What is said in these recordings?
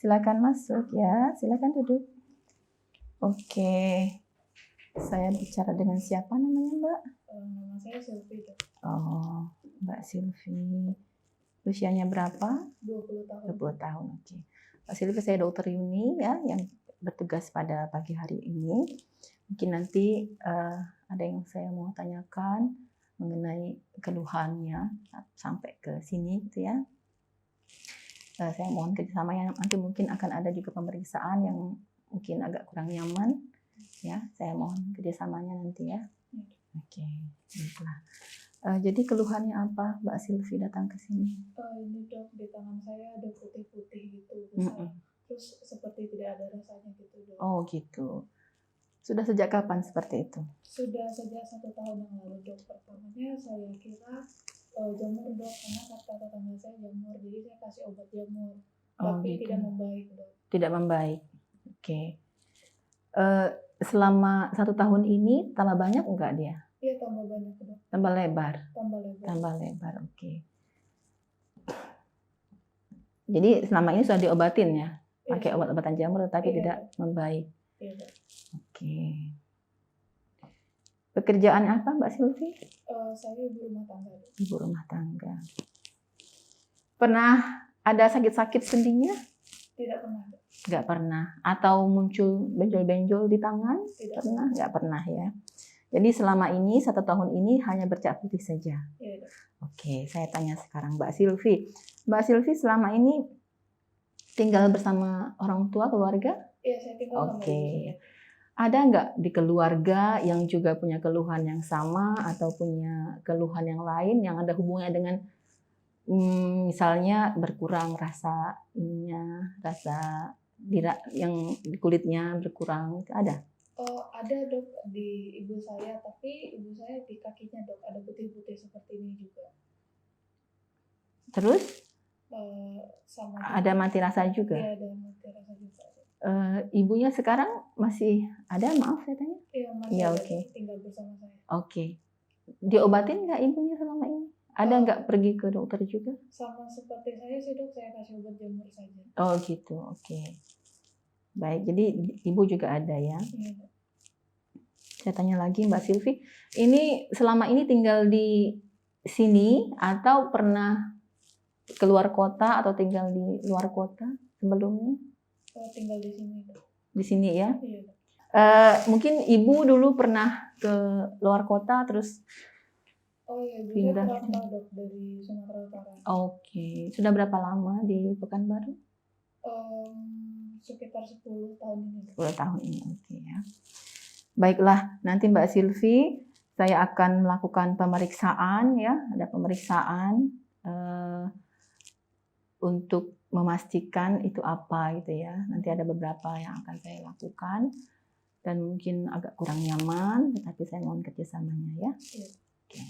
Silakan masuk ya, silakan duduk. Oke, saya bicara dengan siapa namanya Mbak? Nama saya Sylvie. Oh, Mbak Sylvie. Usianya berapa? 20 tahun. 20 tahun, oke. Mbak Sylvie, saya Dokter Yuni ya, yang bertugas pada pagi hari ini. Mungkin nanti ada yang saya mau tanyakan mengenai keluhannya sampai ke sini gitu ya. Saya mohon kerjasamanya, nanti mungkin akan ada juga pemeriksaan yang mungkin agak kurang nyaman ya, saya mohon kerjasamanya nanti ya. Oke, baiklah. Jadi keluhannya apa Mbak Sylvie datang ke sini? Ini dok, di tangan saya ada putih-putih gitu besar. Terus seperti tidak ada rasanya gitu dok. Oh gitu. Sudah sejak kapan seperti itu? Sudah sejak 1 tahun yang lalu dok. Pertamanya saya kira jamur dok, karena kata tetangga saya jamur, jadi saya kasih obat jamur. Tapi gitu. tidak membaik dok. Tidak membaik. Oke. Selama 1 tahun ini tambah banyak enggak dia? Iya, tambah banyak dok. Tambah lebar. Tambah lebar. Oke. Jadi selama ini sudah diobatin ya? Pakai obat-obatan jamur tetapi tidak membaik. Iya dok. Oke. Pekerjaan apa Mbak Sylvie? Saya ibu rumah tangga. Ibu rumah tangga. Pernah ada sakit-sakit sendinya? Tidak pernah. Nggak pernah. Atau muncul benjol-benjol di tangan? Tidak pernah. Nggak pernah ya. Jadi selama ini 1 tahun ini hanya bercak putih saja. Iya. Oke, saya tanya sekarang Mbak Sylvie. Mbak Sylvie selama ini tinggal bersama orang tua, keluarga? Iya, saya tinggal sama ibu. Ada nggak di keluarga yang juga punya keluhan yang sama atau punya keluhan yang lain yang ada hubungannya dengan misalnya berkurang rasa yang di kulitnya berkurang, ada? Ada dok di ibu saya, tapi ibu saya di kakinya dok ada putih-putih seperti ini juga. Terus sama ada mati rasa juga? Iya, ada mati rasa juga. Ibunya sekarang masih ada? Maaf saya tanya. Iya, masih ya, ada, okay. Tinggal bersama saya. Oke. Diobatin nggak ibunya selama ini? Ada nggak pergi ke dokter juga? Sama seperti saya sih dok, saya kasih obat jamur saja. Oh gitu, oke. Baik, jadi ibu juga ada ya? Iya dok. Saya tanya lagi Mbak Sylvie, ini selama ini tinggal di sini atau pernah keluar kota atau tinggal di luar kota sebelumnya? Tinggal di sini dok. Di sini ya? Iya dok. Mungkin ibu dulu pernah ke luar kota terus pindah dok dari Sumatera Utara. Oke. Sudah berapa lama di Pekanbaru? Sekitar 10 tahun ini. 10 tahun ini, oke ya. Baiklah, nanti Mbak Sylvie, saya akan melakukan pemeriksaan ya, ada pemeriksaan untuk memastikan itu apa gitu ya. Nanti ada beberapa yang akan saya lakukan dan mungkin agak kurang nyaman, tetapi saya mohon kerjasamanya ya. Oke.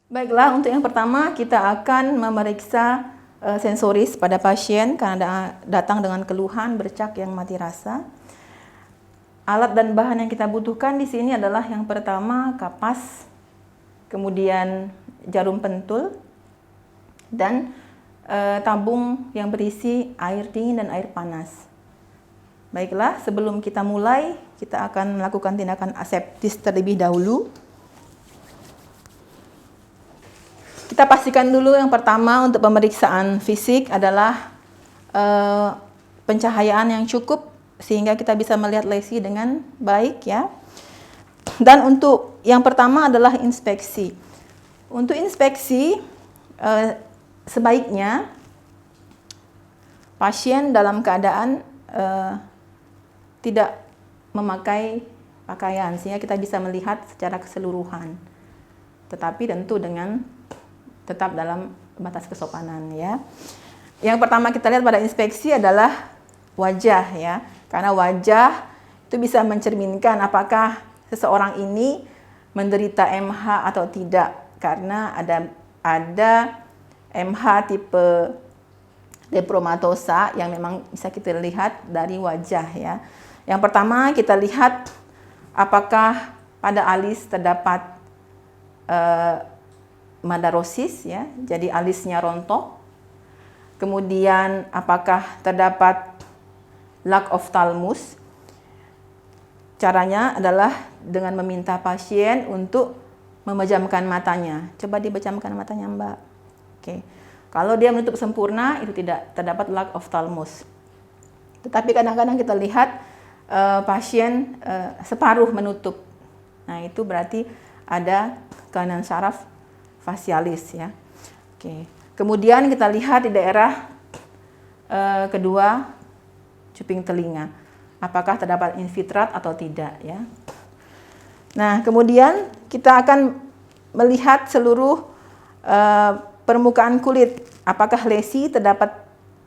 Baiklah, untuk yang pertama kita akan memeriksa sensoris pada pasien karena datang dengan keluhan bercak yang mati rasa. Alat dan bahan yang kita butuhkan di sini adalah yang pertama kapas, kemudian jarum pentul, dan tabung yang berisi air dingin dan air panas. Baiklah, sebelum kita mulai, kita akan melakukan tindakan aseptis terlebih dahulu. Kita pastikan dulu yang pertama untuk pemeriksaan fisik adalah pencahayaan yang cukup sehingga kita bisa melihat lesi dengan baik ya. Dan untuk yang pertama adalah inspeksi. Untuk inspeksi sebaiknya pasien dalam keadaan tidak memakai pakaian sehingga kita bisa melihat secara keseluruhan. Tetapi tentu dengan tetap dalam batas kesopanan ya. Yang pertama kita lihat pada inspeksi adalah wajah ya. Karena wajah itu bisa mencerminkan apakah seseorang ini menderita MH atau tidak. Karena ada MH tipe lepromatosa yang memang bisa kita lihat dari wajah ya. Yang pertama kita lihat apakah pada alis terdapat madarosis ya, jadi alisnya rontok. Kemudian apakah terdapat lack of thalamus. Caranya adalah dengan meminta pasien untuk memejamkan matanya. Coba dipejamkan matanya, Mbak. Oke. Kalau dia menutup sempurna, itu tidak terdapat lack of thalamus. Tetapi kadang-kadang kita lihat pasien separuh menutup. Nah, itu berarti ada kelainan saraf fasialis ya. Oke. Kemudian kita lihat di daerah kedua cuping telinga. Apakah terdapat infiltrat atau tidak ya. Nah, kemudian kita akan melihat seluruh permukaan kulit. Apakah lesi terdapat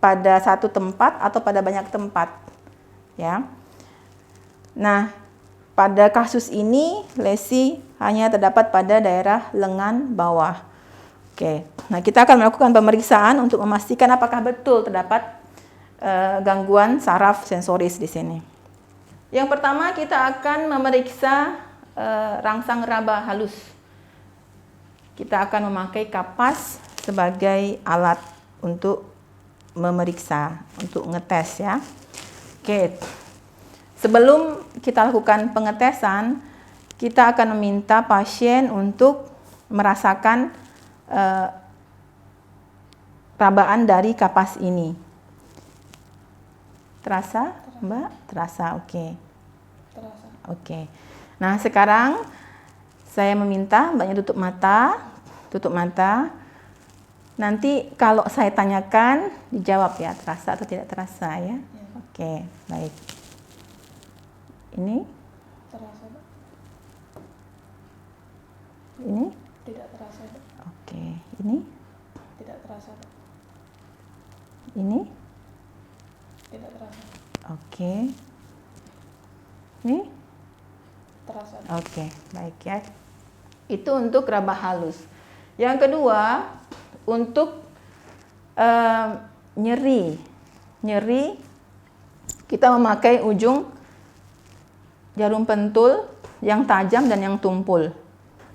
pada satu tempat atau pada banyak tempat ya. Nah, pada kasus ini lesi hanya terdapat pada daerah lengan bawah. Oke, nah kita akan melakukan pemeriksaan untuk memastikan apakah betul terdapat gangguan saraf sensoris di sini. Yang pertama kita akan memeriksa rangsang raba halus. Kita akan memakai kapas sebagai alat untuk memeriksa, untuk ngetes ya. Oke, sebelum kita lakukan pengetesan, kita akan meminta pasien untuk merasakan rabaan dari kapas ini. Terasa, Mbak? Terasa, oke. Terasa. Oke. Nah, sekarang saya meminta Mbaknya tutup mata. Tutup mata. Nanti kalau saya tanyakan, dijawab ya, terasa atau tidak terasa ya. Oke, baik. Ini? Terasa, Dok. Ini? Tidak terasa, Dok. Oke, ini? Tidak terasa, Dok. Ini? Tidak terasa. Oke. Ini? Terasa, Dok. Oke, baik ya. Itu untuk raba halus. Yang kedua, untuk nyeri. Nyeri, kita memakai ujung jarum pentul yang tajam dan yang tumpul.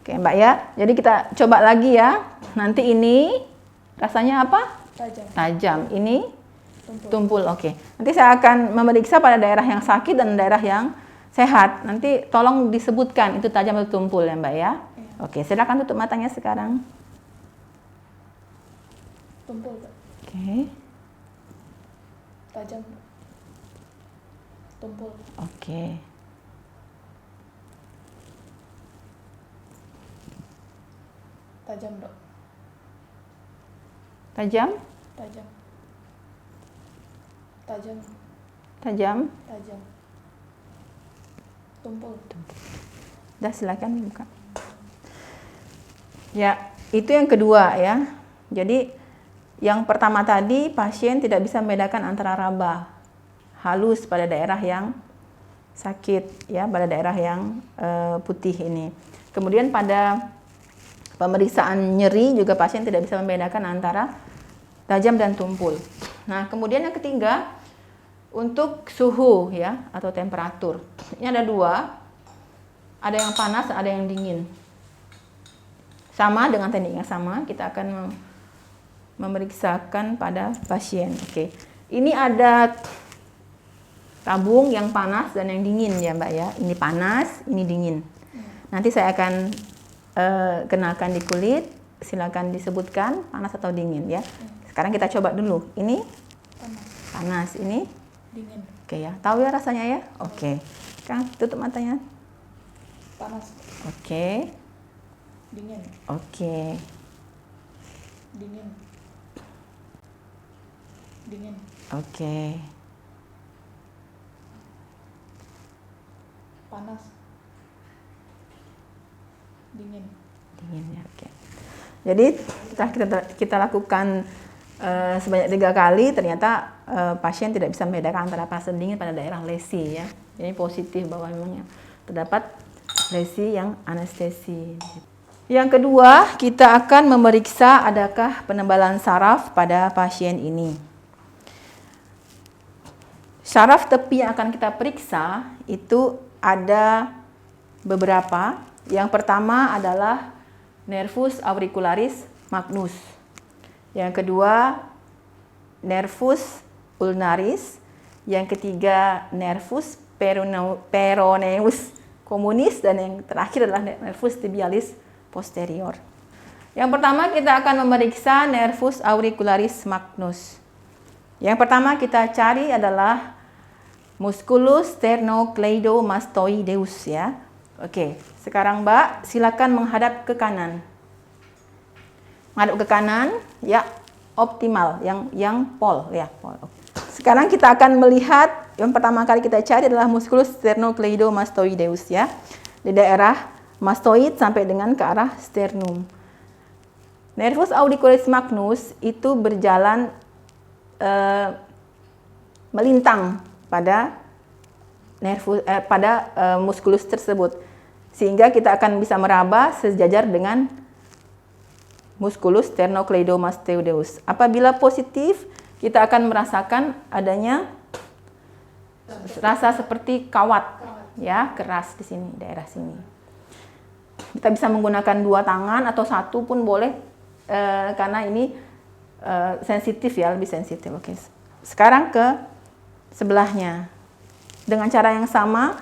Oke, Mbak ya. Jadi kita coba lagi ya. Nanti ini rasanya apa? Tajam. Tajam. Ini Tumpul. tumpul. Oke. Nanti saya akan memeriksa pada daerah yang sakit dan daerah yang sehat. Nanti tolong disebutkan itu tajam atau tumpul ya, Mbak ya. Oke, silakan tutup matanya sekarang. Tumpul, Dok. Oke. Tajam, Dok. Tumpul. Oke. Tajam, Dok. Tajam? Tajam. Tajam. Tajam. Tajam. Tumpul. Dah, silakan buka. Ya, itu yang kedua ya. Jadi yang pertama tadi pasien tidak bisa membedakan antara raba halus pada daerah yang sakit ya, pada daerah yang putih ini. Kemudian pada pemeriksaan nyeri juga pasien tidak bisa membedakan antara tajam dan tumpul. Nah, kemudian yang ketiga untuk suhu ya atau temperatur. Ini ada dua. Ada yang panas, ada yang dingin. Sama dengan teknik yang sama, kita akan memeriksakan pada pasien. Oke. Ini ada tabung yang panas dan yang dingin ya, Mbak ya. Ini panas, ini dingin. Nanti saya akan kenalkan di kulit. Silakan disebutkan panas atau dingin ya. Sekarang kita coba dulu. Ini Panas. panas, ini Dingin. oke ya. Tahu ya rasanya ya? Oke. Sekarang tutup matanya. Panas. Oke. Dingin. Oke. Dingin. Dingin. Oke. Panas. Dingin. Dingin ya, oke. Jadi setelah kita lakukan sebanyak 3 kali, ternyata pasien tidak bisa membedakan antara panas dan dingin pada daerah lesi ya. Jadi positif bahwa memang terdapat lesi yang anestesi. Yang kedua, kita akan memeriksa adakah penebalan saraf pada pasien ini. Saraf tepi yang akan kita periksa itu ada beberapa. Yang pertama adalah nervus auricularis magnus. Yang kedua, nervus ulnaris. Yang ketiga nervus peroneus communis, dan yang terakhir adalah nervus tibialis posterior. Yang pertama kita akan memeriksa nervus auricularis magnus. Yang pertama kita cari adalah musculus sternocleidomastoideus ya. Oke, sekarang Mbak silakan menghadap ke kanan. Menghadap ke kanan, ya, optimal, yang pol, ya, pol. Sekarang kita akan melihat yang pertama kali kita cari adalah musculus sternocleidomastoideus ya. Di daerah mastoid sampai dengan ke arah sternum. Nervus auricularis magnus itu berjalan melintang pada muskulus tersebut, sehingga kita akan bisa meraba sejajar dengan musculus sternocleidomastoideus. Apabila positif, kita akan merasakan adanya rasa seperti kawat, ya, keras di sini, daerah sini. Kita bisa menggunakan 2 tangan atau 1 pun boleh, karena ini sensitif ya, lebih sensitif. Oke. Sekarang ke sebelahnya. Dengan cara yang sama,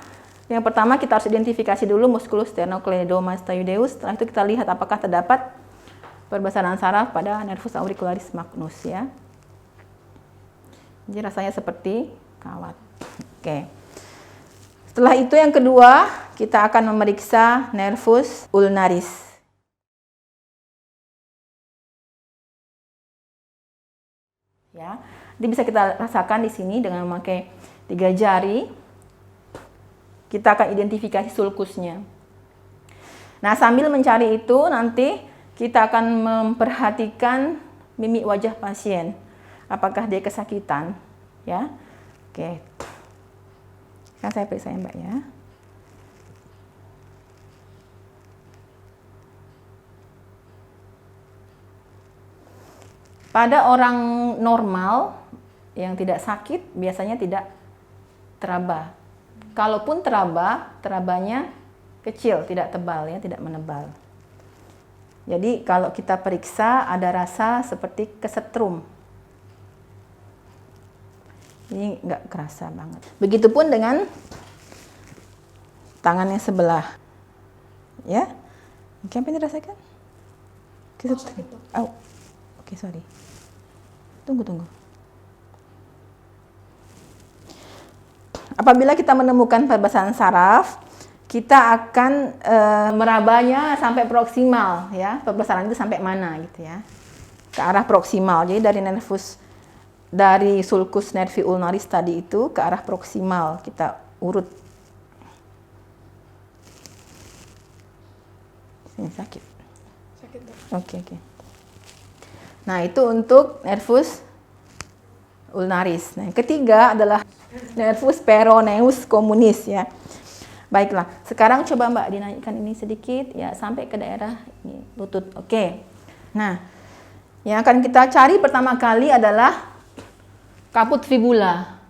yang pertama kita harus identifikasi dulu musculus sternocleidomastoideus. Setelah itu kita lihat apakah terdapat perbasaran saraf pada nervus auricularis magnus ya. Jadi rasanya seperti kawat. Oke. Setelah itu yang kedua, kita akan memeriksa nervus ulnaris. Ya, ini bisa kita rasakan di sini dengan memakai 3 jari. Kita akan identifikasi sulkusnya. Nah, sambil mencari itu nanti kita akan memperhatikan mimik wajah pasien. Apakah dia kesakitan, ya? Oke. Sekarang saya periksa ya, Mbak ya. Pada orang normal yang tidak sakit biasanya tidak teraba. Kalaupun teraba, terabanya kecil, tidak tebal ya, tidak menebal. Jadi kalau kita periksa ada rasa seperti kesetrum. Ini nggak kerasa banget. Begitupun dengan tangannya sebelah. Ya. Oke, apa yang dirasakan? Kesetrum. Oh. Oke, sorry. Tunggu. Apabila kita menemukan perbasaran saraf, kita akan merabanya sampai proksimal ya. Perbasaran itu sampai mana gitu ya. Ke arah proksimal. Jadi dari sulcus nervi ulnaris tadi itu ke arah proksimal kita urut. Ini sakit. Sakit, Dok. Oke. Nah, itu untuk nervus ulnaris. Nah, yang ketiga adalah nervus peroneus communis ya. Baiklah, sekarang coba Mbak dinaikkan ini sedikit ya sampai ke daerah ini, lutut. Oke. Nah, yang akan kita cari pertama kali adalah caput fibula.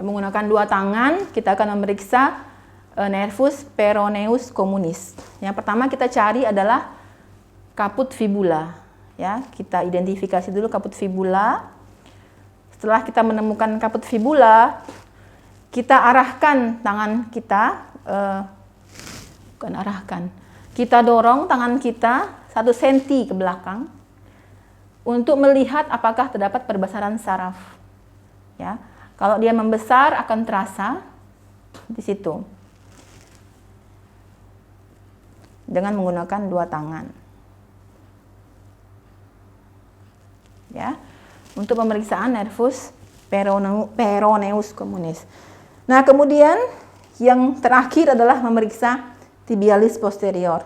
Menggunakan 2 tangan kita akan memeriksa nervus peroneus communis. Yang pertama kita cari adalah caput fibula. Ya, kita identifikasi dulu caput fibula. Setelah kita menemukan caput fibula, kita arahkan tangan kita, kita dorong tangan kita 1 cm ke belakang untuk melihat apakah terdapat perbasaran saraf. Ya, kalau dia membesar akan terasa di situ dengan menggunakan 2 tangan. Ya, untuk pemeriksaan nervus peroneus communis. Nah, kemudian yang terakhir adalah memeriksa tibialis posterior.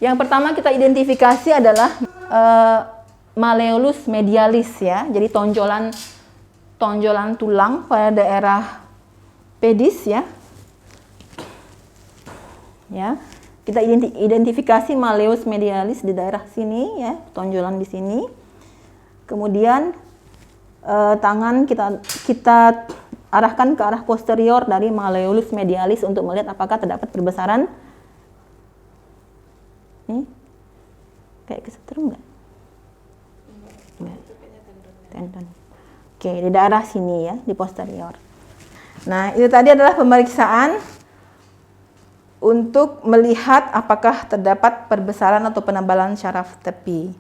Yang pertama kita identifikasi adalah malleolus medialis ya. Jadi tonjolan tulang pada daerah pedis ya. Ya. Kita identifikasi malleolus medialis di daerah sini ya, tonjolan di sini. Kemudian tangan kita arahkan ke arah posterior dari malleolus medialis untuk melihat apakah terdapat perbesaran. Nih, kayak kesetrum nggak? Tendon. Oke, di daerah sini ya, di posterior. Nah, itu tadi adalah pemeriksaan untuk melihat apakah terdapat perbesaran atau penebalan syaraf tepi.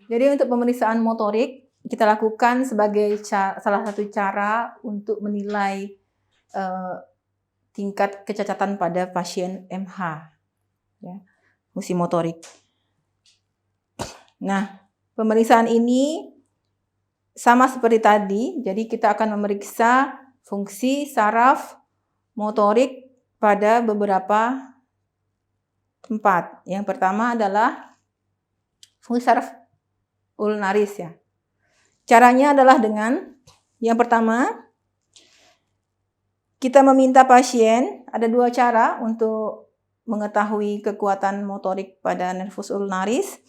Jadi untuk pemeriksaan motorik kita lakukan sebagai salah satu cara untuk menilai tingkat kecacatan pada pasien MH, ya, fungsi motorik. Nah, pemeriksaan ini sama seperti tadi, jadi kita akan memeriksa fungsi saraf motorik pada beberapa tempat. Yang pertama adalah fungsi saraf ulnaris ya. Caranya adalah dengan yang pertama kita meminta pasien, ada dua cara untuk mengetahui kekuatan motorik pada nervus ulnaris.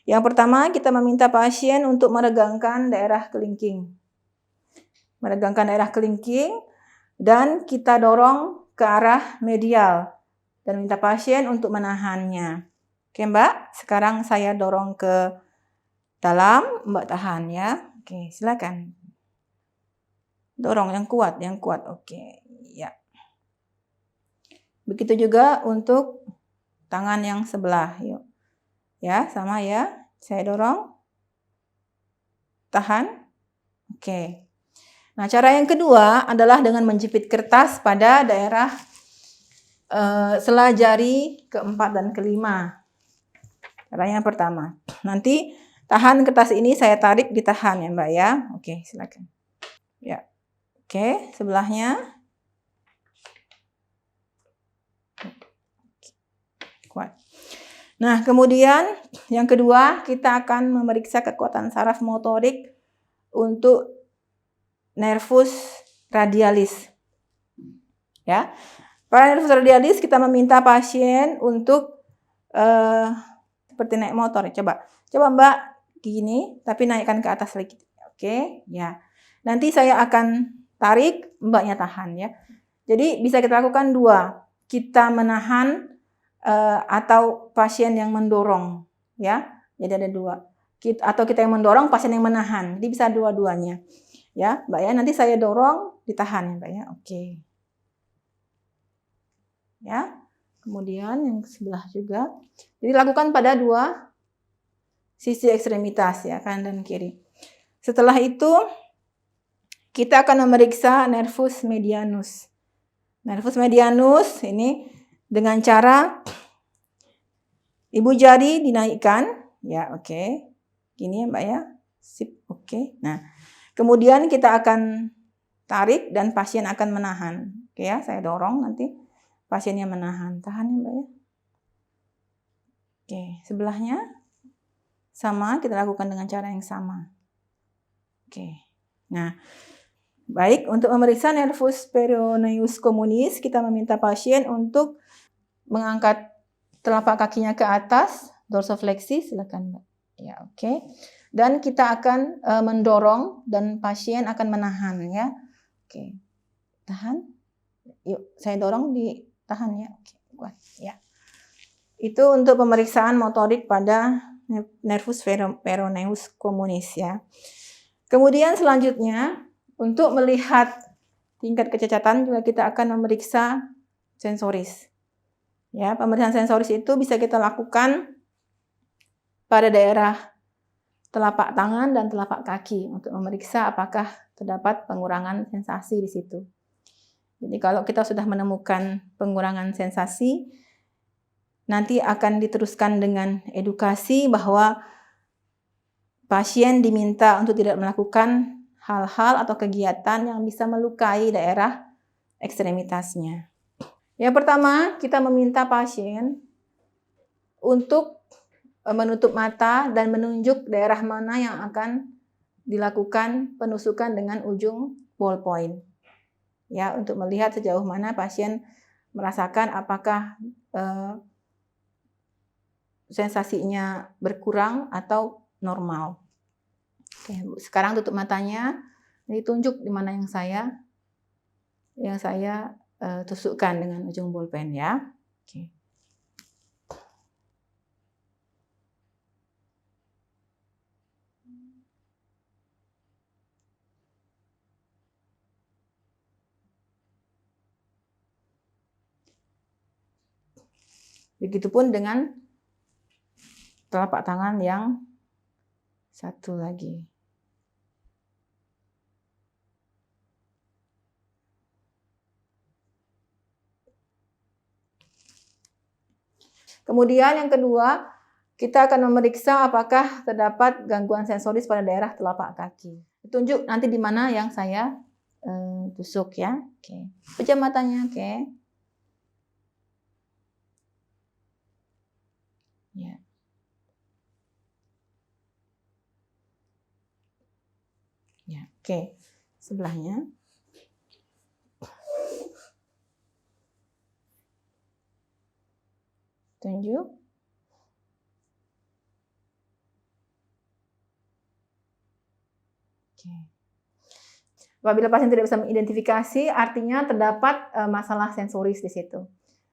Yang pertama kita meminta pasien untuk meregangkan daerah kelingking. Meregangkan daerah kelingking dan kita dorong ke arah medial dan minta pasien untuk menahannya. Oke Mbak, sekarang saya dorong ke dalam, Mbak tahan ya. Oke, silakan. Dorong yang kuat, yang kuat. Oke, ya. Begitu juga untuk tangan yang sebelah. Yuk. Ya, sama ya. Saya dorong. Tahan. Oke. Nah, cara yang kedua adalah dengan menjepit kertas pada daerah sela jari keempat dan kelima. Cara yang pertama. Nanti tahan kertas ini saya tarik, ditahan ya Mbak ya. Oke, silakan. Ya. Oke, sebelahnya. Kuat. Nah, kemudian yang kedua kita akan memeriksa kekuatan saraf motorik untuk nervus radialis. Ya. Pada nervus radialis kita meminta pasien untuk seperti naik motor. Coba Mbak gini, tapi naikkan ke atas lagi. Oke, ya. Nanti saya akan tarik, Mbaknya tahan ya. Jadi bisa kita lakukan dua. Kita menahan atau pasien yang mendorong, ya. Jadi ada dua. Atau kita yang mendorong, pasien yang menahan. Jadi bisa dua-duanya, ya, Mbak ya. Nanti saya dorong, ditahan ya, Mbak ya. Oke. Ya. Kemudian yang sebelah juga. Jadi lakukan pada dua sisi ekstremitas ya, kanan dan kiri. Setelah itu kita akan memeriksa nervus medianus. Nervus medianus ini dengan cara ibu jari dinaikkan, ya oke. Gini ya Mbak ya. Sip, oke. Nah, kemudian kita akan tarik dan pasien akan menahan. Oke ya, saya dorong nanti pasiennya menahan. Tahan ya Mbak ya. Oke, sebelahnya sama, kita lakukan dengan cara yang sama. Oke. Nah, baik, untuk memeriksa nervus peroneus communis, kita meminta pasien untuk mengangkat telapak kakinya ke atas, dorsofleksi, silakan Mbak. Ya, oke. Dan kita akan mendorong dan pasien akan menahan ya. Oke. Tahan. Yuk, saya dorong, ditahan ya. Oke, kuat ya. Itu untuk pemeriksaan motorik pada nervus peroneus communis ya. Kemudian selanjutnya untuk melihat tingkat kecacatan juga kita akan memeriksa sensoris. Ya, pemeriksaan sensoris itu bisa kita lakukan pada daerah telapak tangan dan telapak kaki untuk memeriksa apakah terdapat pengurangan sensasi di situ. Jadi kalau kita sudah menemukan pengurangan sensasi, nanti akan diteruskan dengan edukasi bahwa pasien diminta untuk tidak melakukan hal-hal atau kegiatan yang bisa melukai daerah ekstremitasnya. Yang pertama, kita meminta pasien untuk menutup mata dan menunjuk daerah mana yang akan dilakukan penusukan dengan ujung ballpoint. Ya, untuk melihat sejauh mana pasien merasakan apakah sensasinya berkurang atau normal. Oke, Bu. Sekarang tutup matanya. Ini tunjuk di mana yang saya tusukkan dengan ujung bolpen ya. Oke. Begitupun dengan telapak tangan yang satu lagi. Kemudian yang kedua, kita akan memeriksa apakah terdapat gangguan sensoris pada daerah telapak kaki. Tunjuk nanti di mana yang saya tusuk ya. Oke. Pejam matanya, oke. Ya. Ya, oke. Sebelahnya. Tunjuk. Oke. Apabila pasien tidak bisa mengidentifikasi, artinya terdapat masalah sensoris di situ.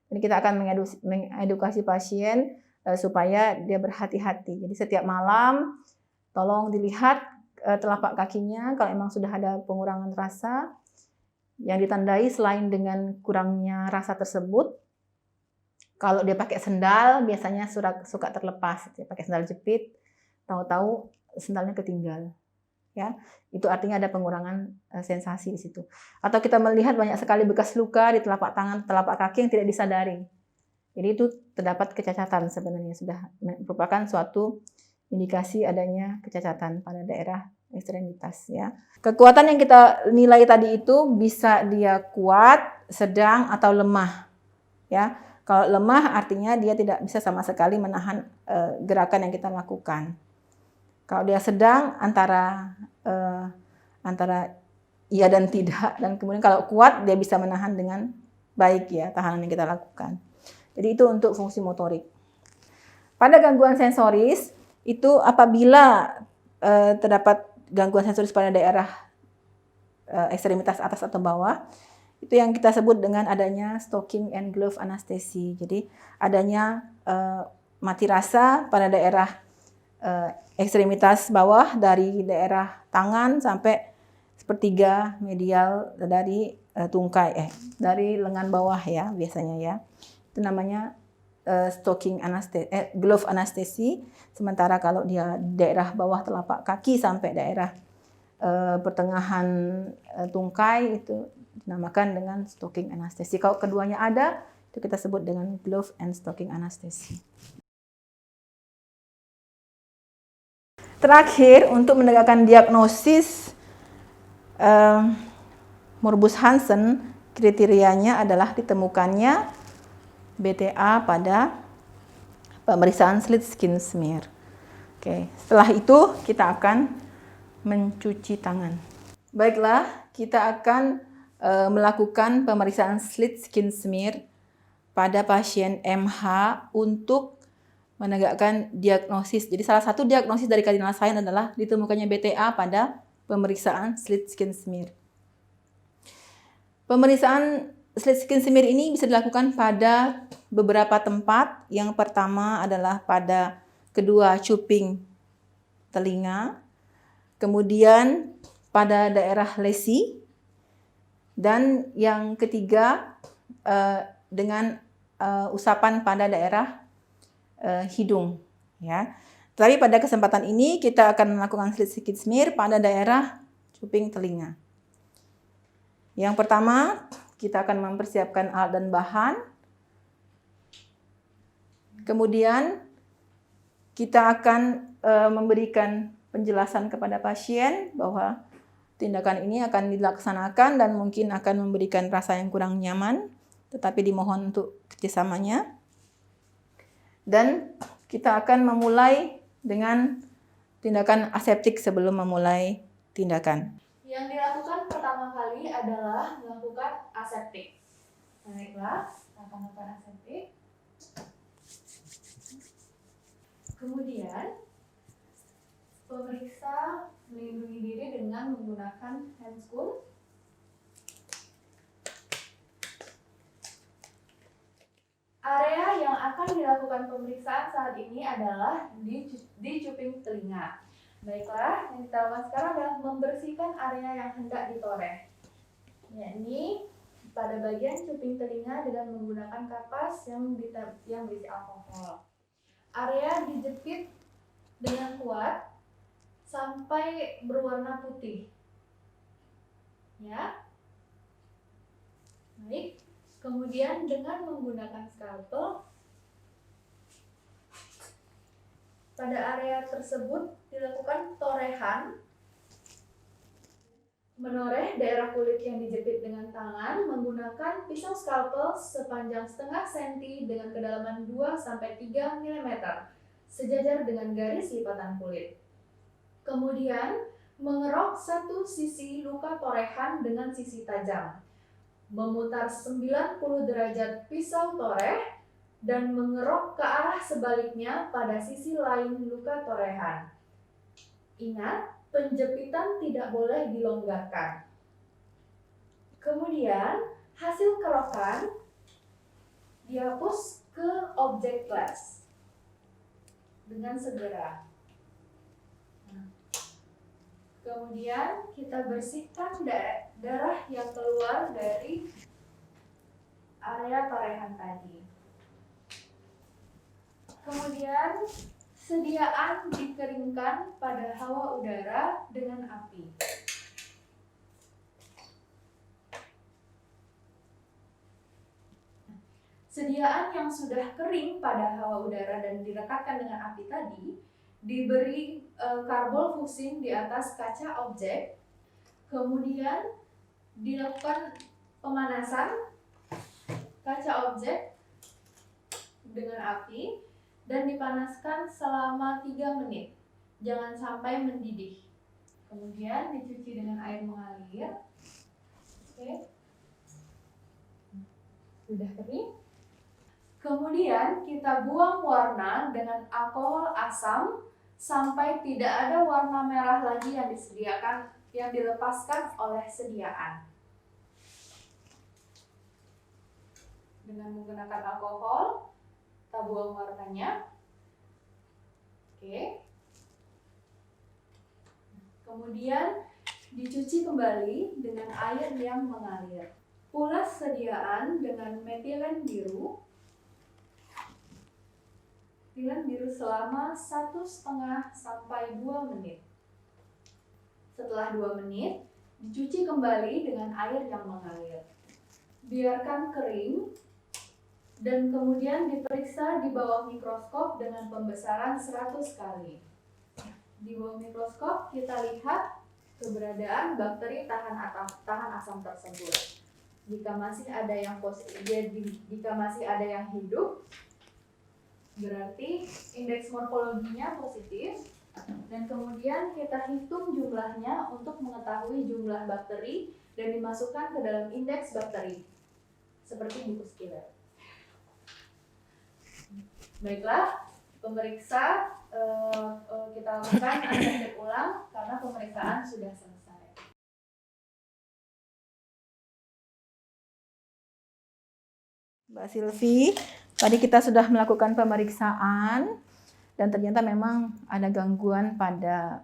Jadi kita akan mengedukasi pasien supaya dia berhati-hati. Jadi setiap malam tolong dilihat telapak kakinya kalau memang sudah ada pengurangan rasa yang ditandai selain dengan kurangnya rasa tersebut. Kalau dia pakai sendal biasanya suka terlepas. Dia pakai sendal jepit, tahu-tahu sendalnya ketinggal. Ya, itu artinya ada pengurangan sensasi di situ. Atau kita melihat banyak sekali bekas luka di telapak tangan, telapak kaki yang tidak disadari. Jadi itu terdapat kecacatan sebenarnya, sudah merupakan suatu indikasi adanya kecacatan pada daerah ekstremitas ya. Kekuatan yang kita nilai tadi itu bisa dia kuat, sedang atau lemah. Ya. Kalau lemah artinya dia tidak bisa sama sekali menahan gerakan yang kita lakukan. Kalau dia sedang antara iya dan tidak, dan kemudian kalau kuat dia bisa menahan dengan baik ya tahanan yang kita lakukan. Jadi itu untuk fungsi motorik. Pada gangguan sensoris itu apabila terdapat gangguan sensoris pada daerah ekstremitas atas atau bawah, itu yang kita sebut dengan adanya stocking and glove anestesi. Jadi adanya mati rasa pada daerah ekstremitas bawah dari daerah tangan sampai sepertiga medial dari tungkai dari lengan bawah ya biasanya ya. Itu namanya stocking anestesi, glove anestesi. Sementara kalau dia daerah bawah telapak kaki sampai daerah pertengahan tungkai itu dinamakan dengan stocking anestesi. Kalau keduanya ada, itu kita sebut dengan glove and stocking anestesi. Terakhir, untuk menegakkan diagnosis morbus Hansen, kriterianya adalah ditemukannya BTA pada pemeriksaan slit skin smear. Oke, setelah itu kita akan mencuci tangan. Baiklah, kita akan melakukan pemeriksaan slit skin smear pada pasien MH untuk menegakkan diagnosis. Jadi salah satu diagnosis dari kardinal sign adalah ditemukannya BTA pada pemeriksaan slit skin smear. Pemeriksaan slit skin smear ini bisa dilakukan pada beberapa tempat. Yang pertama adalah pada kedua cuping telinga, kemudian pada daerah lesi, dan yang ketiga dengan usapan pada daerah hidung, ya. Tapi pada kesempatan ini kita akan melakukan slit sikit smear pada daerah cuping telinga. Yang pertama, kita akan mempersiapkan alat dan bahan. Kemudian kita akan memberikan penjelasan kepada pasien bahwa tindakan ini akan dilaksanakan dan mungkin akan memberikan rasa yang kurang nyaman, tetapi dimohon untuk kerjasamanya. Dan kita akan memulai dengan tindakan aseptik sebelum memulai tindakan. Yang dilakukan pertama kali adalah melakukan aseptik. Baiklah, kita akan melakukan aseptik. Kemudian, pemeriksa melindungi diri dengan menggunakan handscoon. Area yang akan dilakukan pemeriksaan saat ini adalah di cuping telinga. Baiklah, yang kita lakukan sekarang adalah membersihkan area yang hendak ditoreh, yakni pada bagian cuping telinga dengan menggunakan kapas yang berisi alkohol. Area dijepit dengan kuat sampai berwarna putih. Ya. Baik. Kemudian dengan menggunakan scalpel, pada area tersebut dilakukan torehan, menoreh daerah kulit yang dijepit dengan tangan menggunakan pisau scalpel sepanjang setengah senti dengan kedalaman 2-3 mm, sejajar dengan garis lipatan kulit. Kemudian mengerok satu sisi luka torehan dengan sisi tajam, memutar 90 derajat pisau toreh, dan mengerok ke arah sebaliknya pada sisi lain luka torehan. Ingat, penjepitan tidak boleh dilonggarkan. Kemudian, hasil kerokan dihapus ke objek glass dengan segera. Kemudian kita bersihkan darah yang keluar dari area torehan tadi. Kemudian sediaan dikeringkan pada hawa udara dengan api. Sediaan yang sudah kering pada hawa udara dan direkatkan dengan api tadi diberi karbol fusin di atas kaca objek, kemudian dilakukan pemanasan kaca objek dengan api dan dipanaskan selama 3 menit. Jangan sampai mendidih. Kemudian dicuci dengan air mengalir. Oke. Sudah kering. Kemudian kita buang warna dengan alkohol asam sampai tidak ada warna merah lagi yang disediakan, yang dilepaskan oleh sediaan. Dengan menggunakan alkohol, kita buang warnanya. Oke. Kemudian dicuci kembali dengan air yang mengalir. Ulas sediaan dengan metilen biru. Metilen biru selama 1,5 sampai 2 menit. Setelah 2 menit, dicuci kembali dengan air yang mengalir. Biarkan kering dan kemudian diperiksa di bawah mikroskop dengan pembesaran 100 kali. Di bawah mikroskop kita lihat keberadaan bakteri tahan asam tersebut. Jika masih ada yang positif, jika masih ada yang hidup, berarti indeks morfologinya positif, dan kemudian kita hitung jumlahnya untuk mengetahui jumlah bakteri dan dimasukkan ke dalam indeks bakteri seperti buku Schiller. Baiklah, pemeriksa kita lakukan asesmen ulang karena pemeriksaan sudah selesai. Mbak Silvi, tadi kita sudah melakukan pemeriksaan dan ternyata memang ada gangguan pada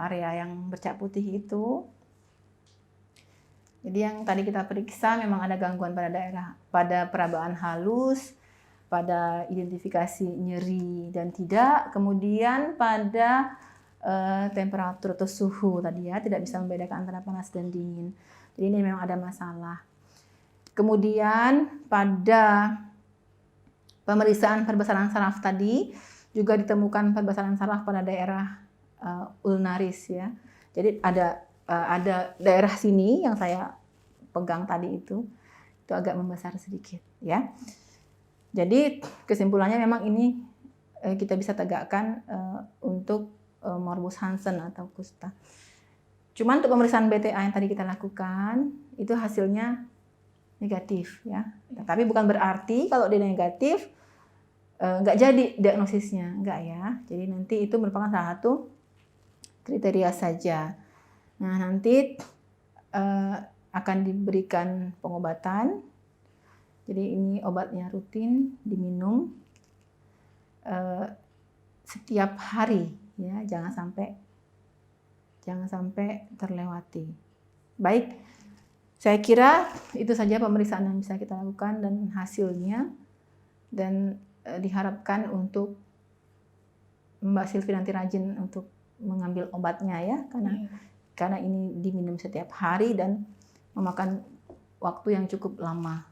area yang bercak putih itu. Jadi yang tadi kita periksa memang ada gangguan pada perabaan halus, pada identifikasi nyeri dan tidak, kemudian pada temperatur atau suhu tadi ya, tidak bisa membedakan antara panas dan dingin. Jadi ini memang ada masalah. Kemudian pada pemeriksaan perbesaran saraf tadi juga ditemukan perbesaran saraf pada daerah ulnaris ya. Jadi ada daerah sini yang saya pegang tadi itu agak membesar sedikit ya. Jadi kesimpulannya memang ini kita bisa tegakkan untuk morbus Hansen atau kusta. Cuman untuk pemeriksaan BTA yang tadi kita lakukan itu hasilnya negatif ya. Tapi bukan berarti kalau dia negatif nggak jadi diagnosisnya, enggak ya. Jadi nanti itu merupakan salah satu kriteria saja. Nah nanti akan diberikan pengobatan. Jadi ini obatnya rutin diminum setiap hari ya, jangan sampai terlewati. Baik, saya kira itu saja pemeriksaan yang bisa kita lakukan dan hasilnya, dan diharapkan untuk Mbak Silvi nanti rajin untuk mengambil obatnya ya, karena ini diminum setiap hari dan memakan waktu yang cukup lama.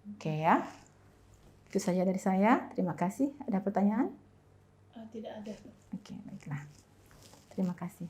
Oke ya, itu saja dari saya. Terima kasih. Ada pertanyaan? Tidak ada. Oke, baiklah. Terima kasih.